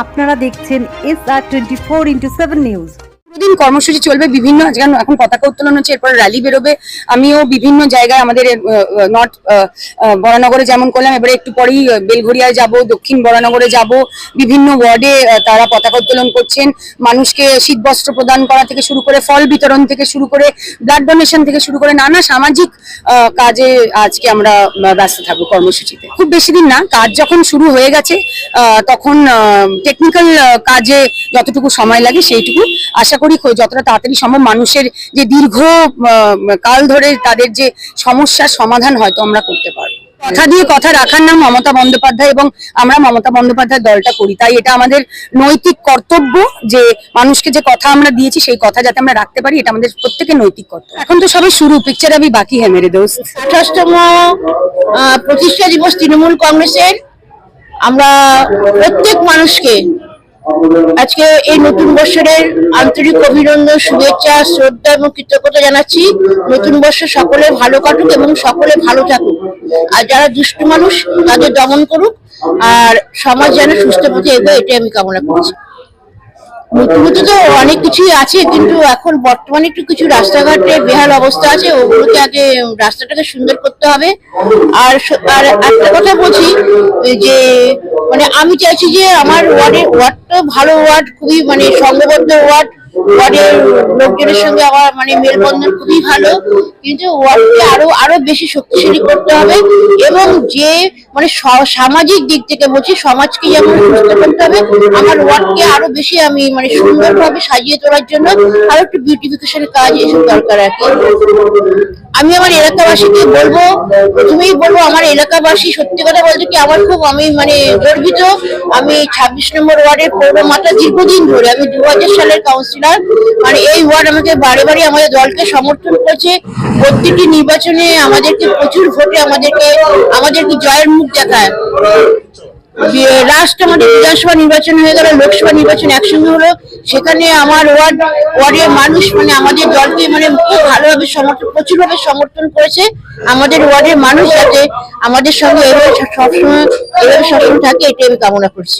আপনারা দেখছেন SR24x7 news. দিন কর্মসূচি চলবে বিভিন্ন, এখন পতাকা উত্তোলন হচ্ছে, এরপর র্যালি বেরোবে। আমিও বিভিন্ন জায়গায় আমাদের নর্থ বরানগরে যেমন করলাম, এবারে একটু পরেই বেলঘরিয়ায় যাব, দক্ষিণ বরানগরে যাব। বিভিন্ন ওয়ার্ডে তারা পতাকা উত্তোলন করছেন। মানুষকে শীতবস্ত্র প্রদান করা থেকে শুরু করে ফল বিতরণ থেকে শুরু করে ব্লাড ডোনেশন থেকে শুরু করে নানা সামাজিক কাজে আজকে আমরা ব্যস্ত থাকবো কর্মসূচিতে। খুব বেশি দিন না, কাজ যখন শুরু হয়ে গেছে তখন টেকনিক্যাল কাজে যতটুকু সময় লাগে সেইটুকু আশা করি যতটা তাড়াতাড়ি সম্ভব মানুষের যে দীর্ঘ কাল ধরে তাদের যে সমস্যার সমাধান হয়তো আমরা করতে পারবো। কথা দিয়ে কথা রাখার নাম মমতা বন্দ্যোপাধ্যায়, এবং আমরা মমতা বন্দ্যোপাধ্যায় দলটা করি, তাই এটা আমাদের নৈতিক কর্তব্য যে মানুষকে যে কথা আমরা দিয়েছি সেই কথা যাতে আমরা রাখতে পারি, এটা আমাদের প্রত্যেকের নৈতিক কর্তব্য। এখন তো সবাই শুরু, পিকচার আবি বাকি হ্যাঁ মেরে দোস্ত। 28তম প্রতিষ্ঠা দিবস তৃণমূল কংগ্রেসের আমরা প্রত্যেক মানুষকে আজকে এই নতুন বছরের আন্তরিক অভিনন্দন, শুভেচ্ছা, শ্রদ্ধা এবং কৃতজ্ঞতা জানাচ্ছি। নতুন বর্ষ সকলে ভালো কাটুক এবং সকলে ভালো থাকুক, আর যারা দুষ্ট মানুষ তাদের দমন করুক, আর সমাজ যেন সুস্থ পথে এগোয়, এটাই আমি কামনা করছি। নতুনত্ব তো অনেক কিছুই আছে, কিন্তু এখন বর্তমানে একটু কিছু রাস্তাঘাটে বেহাল অবস্থা আছে, ওগুলোকে আগে রাস্তাটাকে সুন্দর করতে হবে। আর একটা কথা বলছি যে মানে আমি চাইছি যে আমার ওয়ার্ডটা ভালো ওয়ার্ড, খুবই মানে সংঘবদ্ধ ওয়ার্ড, ওয়ার্ডের লোকজনের সঙ্গে আমার মানে মেলবন্ধন খুবই ভালো, কিন্তু ওয়ার্ডকে আরো বেশি শক্তিশালী করতে হবে। এবং যে মানে সামাজিক দিক থেকে বলছি, সমাজকে যেমন সুস্থ করতে হবে, আমার ওয়ার্ডকে আরো বেশি আমি মানে সুন্দরভাবে সাজিয়ে তোলার জন্য আরো একটু বিউটিফিকেশনের কাজ এসব দরকার আর কি। আমি আমার এলাকাবাসীকে বলবো, প্রথমেই বলবো আমার এলাকাবাসী সত্যি কথা বলতে কি আমি মানে গর্বিত। আমি 26 নম্বর ওয়ার্ডের পৌরমাতা, দীর্ঘদিন ধরে আমি 2000 সালের কাউন্সিলর। মানে এই ওয়ার্ড আমাকে বারে বারে আমাদের দলকে সমর্থন করেছে, প্রত্যেকটি নির্বাচনে আমাদেরকে প্রচুর ভোটে আমাদেরকে জয়ের মুখ দেখায়। লাস্ট আমাদের বিধানসভা নির্বাচন হয়ে গেল, লোকসভা নির্বাচন একসঙ্গে হলো, সেখানে আমার ওয়ার্ডের মানুষ মানে আমাদের দলকে মানে খুব ভালোভাবে প্রচুরভাবে সমর্থন করেছে। আমাদের ওয়ার্ডের মানুষ যাতে আমাদের সঙ্গে এভাবে সবসময় থাকে, এটাই আমি কামনা করছি।